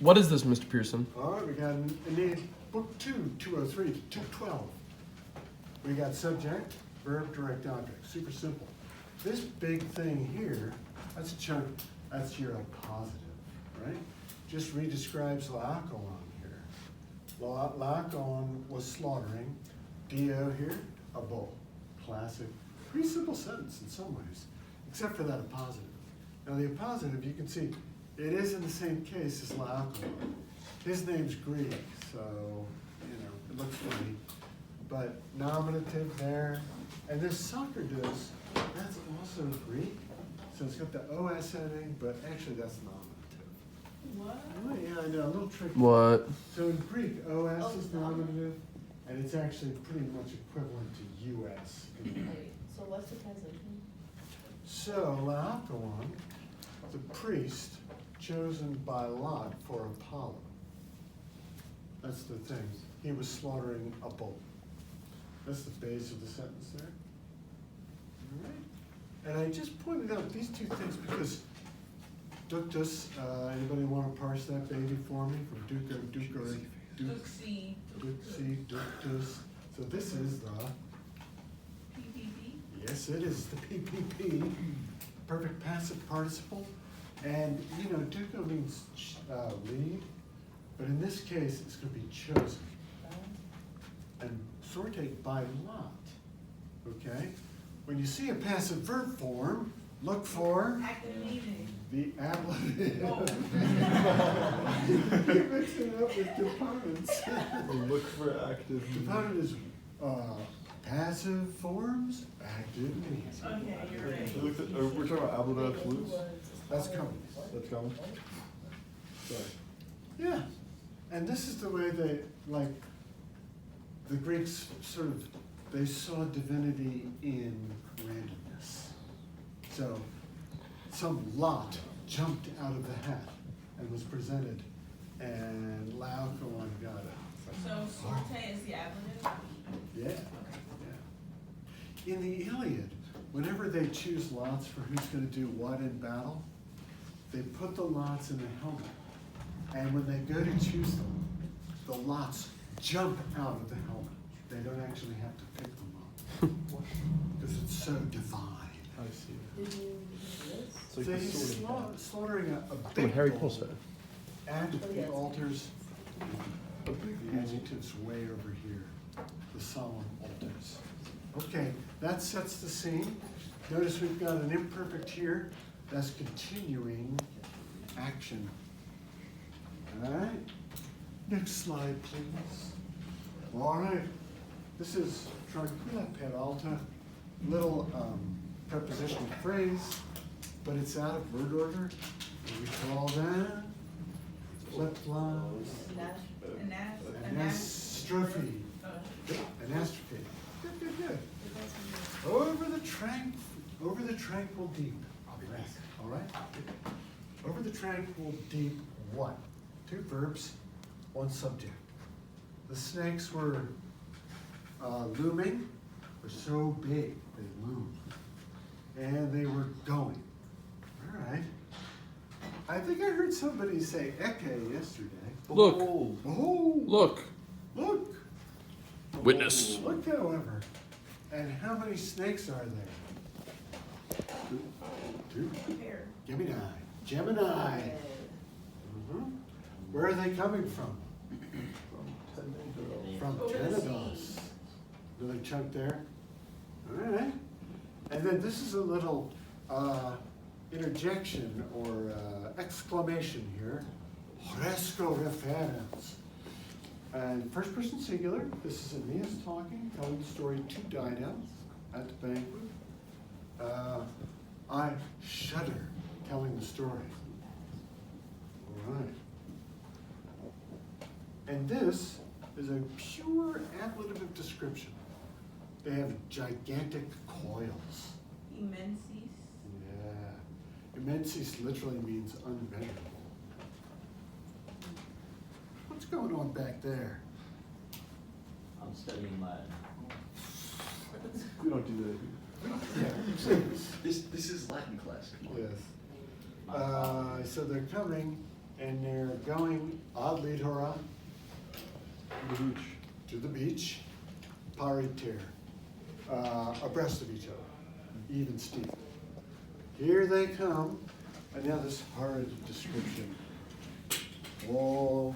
What is this, Mr. Pearson? All right, we got Aeneid, book 2, 203 to 212. We got subject, verb, direct object. Super simple. This big thing here, that's a chunk, that's your positive, right? Just redescribes Laocoon here. Laocoon was slaughtering. Dio here, a bull. Classic. Pretty simple sentence in some ways, except for that appositive. Now the appositive, you can see, it is in the same case as Laocoon. His name's Greek, so, it looks funny. But nominative there, and this Socrates, that's also Greek. So it's got the OS ending, but actually that's nominative. What? Oh, yeah, I know, a little tricky. What? So in Greek, OS is nominative, and it's actually pretty much equivalent to US. Wait, so what's the translation? So Laocoon, the priest chosen by Lot for Apollo. That's the thing. He was slaughtering a bull. That's the base of the sentence there. All right. And I just pointed out these two things because ductus, anybody want to parse that baby for me? From Duxi. ductus. So this is the, PPP. yes, it is the PPP, perfect passive participle. And, duco means lead, but in this case, it's going to be chosen. And sorted by lot, okay? When you see a passive verb form, look for Active meaning. the ablative. Oh. You mix it up with deponents. Look for active. Deponent is passive forms, active means. Okay, you're right. We're talking about ablative absolutes. That's coming. That's coming. Sorry. Yeah, and this is the way they, the Greeks they saw divinity in randomness. So some lot jumped out of the hat and was presented, and Laocoon got it. So sorte is the ablative? Yeah, yeah. In the Iliad, whenever they choose lots for who's going to do what in battle, they put the lots in a helmet. And when they go to choose them, the lots jump out of the helmet. They don't actually have to pick them up. Because it's so divine. I see. Did you this? It's like So the he's sorting hat. slaughtering a From big Harry bull Potter. at Oh, the yes. altars. A big The adjective's way over here. The solemn altars. Okay, that sets the scene. Notice we've got an imperfect here. That's continuing action. All right. Next slide, please. All right. This is tranquilla per alta, little prepositional phrase, but it's out of word order. What do we call that? Flipped lines. Anastrophe. Anastrophe. Good, good, good. Over the tranquil deep. All right? Over the tranquil deep, what? 2 verbs, 1 subject. The snakes were looming, were so big, they loomed. And they were going. All right. I think I heard somebody say eke yesterday. Look. Oh, Look. look. Witness. Look, however. And how many snakes are there? 2. Here. Gemini. Gemini. Mhm. Where are they coming from? From Over the Tenedos. Another chunk there. All right. And then this is a little interjection or exclamation here. Horesco referens. And first person singular. This is Aeneas talking, telling the story to Dido at the banquet. I shudder telling the story. All right. And this is a pure ablative description. They have gigantic coils. Immensis. Yeah. Immensis literally means unmeasurable. What's going on back there? I'm studying Latin. We don't do that here. Yeah, please. This is Latin class. Yes. So they're coming and they're going ad litora The beach. to the beach, pariter, abreast of each other, even Steve. Here they come, and now this horrid description. Whoa.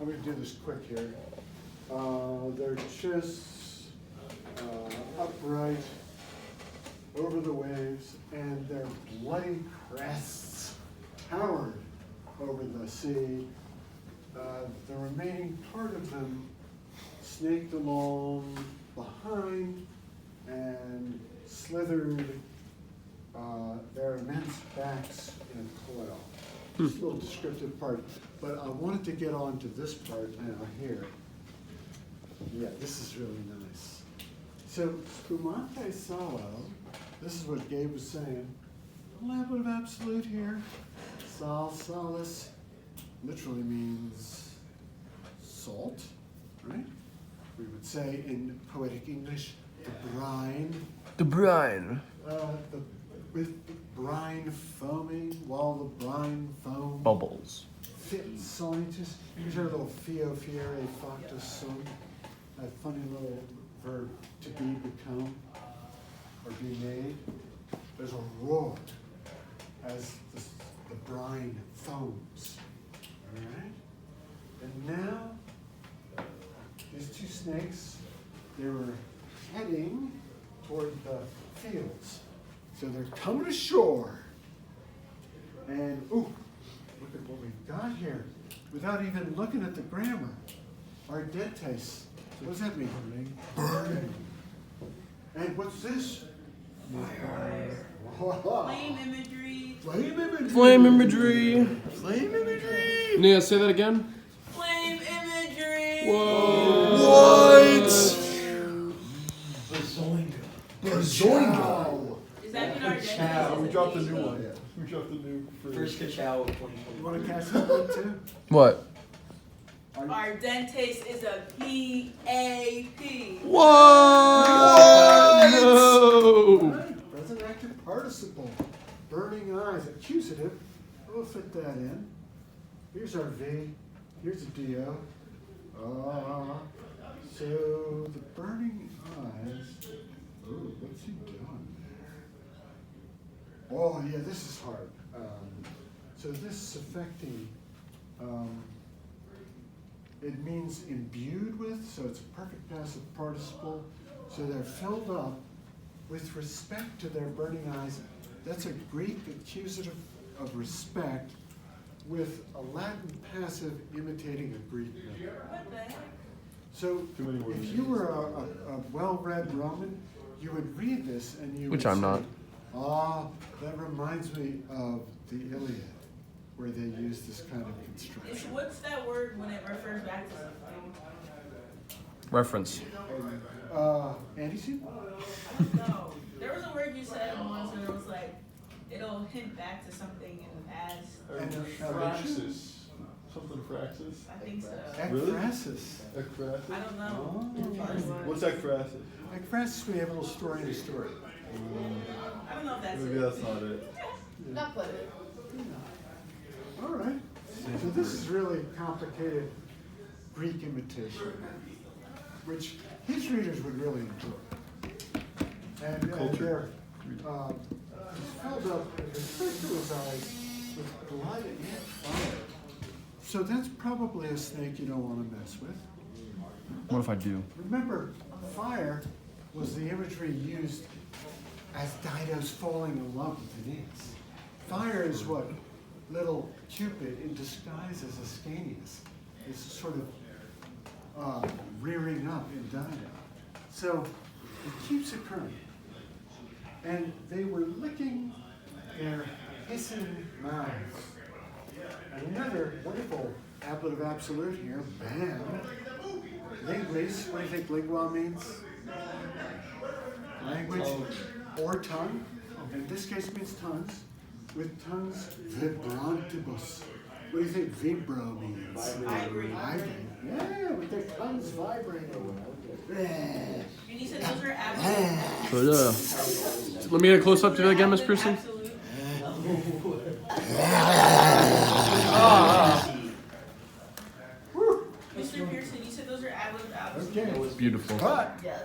I'm gonna do this quick here. They're just upright over the waves, and their bloody crests towered over the sea. The remaining part of them snaked along behind and slithered their immense backs in a coil. Just a little descriptive part, but I wanted to get on to this part now here. Yeah, this is really nice. So, spumante salo, this is what Gabe was saying. A little bit of absolute here. Sal salis literally means salt, right? We would say in poetic English, the brine. The brine. With the brine foaming, while the brine foam Bubbles. fits scientists. Here's our little fio fiere factus sum, that funny little verb to be, become, or be made. There's a roar as the brine foams. All right? And now, these two snakes, they were heading toward the fields. So they're coming ashore. And, ooh, look at what we've got here. Without even looking at the grammar. Ardentes. What does that mean? Burning. And what's this? Flame imagery. Flame imagery. Flame imagery. Flame imagery. Nia, say that again. Flame imagery. Whoa. Bazoingo. Is that in our Yeah, we dropped the new one. Yeah. We dropped the new phrase. First Kachow of You 2020. want to catch that one too? What? Ardentes is a P-A-P. What? No. Right. Present active participle. Burning eyes. Accusative. We'll fit that in. Here's our V. Here's a DO. So the burning eyes. Ooh, what's he done there? Oh yeah, this is hard. So this is affecting. It means imbued with, so it's a perfect passive participle. So they're filled up with respect to their burning eyes. That's a Greek accusative of respect with a Latin passive imitating a Greek noun. What the heck? So Too many words. if you were a well-read Roman, you would read this and you Which would I'm say, not. ah, that reminds me of the Iliad, where they use this kind of construction. What's that word when it refers back to something? Reference. Antecedent? I don't know. There was a word you said once and it was like, it'll hint back to something in the past. Fraxis. Something Fraxis. I think so. Really? Ekphrasis. Ekphrasis? I don't know. What's Ekphrasis? Ekphrasis, we have a little story in a story. I don't know if that's Maybe it. that's not it. Not but it. All right. So this is really complicated Greek imitation, which his readers would really enjoy. And Culture. he's filled up with respect to his eyes with blood and yet fire. So that's probably a snake you don't want to mess with. What if I do? Remember, fire was the imagery used as Dido's falling in love with Aeneas. Fire is what little Cupid in disguise as Ascanius is sort of rearing up in Dido. So it keeps occurring. And they were licking their hissing mouths. And another wonderful ablative absolute here, bam. Linguis, what do you think lingua means? Language or tongue. In this case it means tongues. With tongues, vibrantibus. What do you think vibro means? Vibrate. Vibrate. Yeah, with their tongues vibrating. And you said those are absolute. But, let me get a close up to that again, Miss Pearson. Absolute. Mr. Pearson, you said those are ad-lib albums. Okay. Beautiful. But Yes.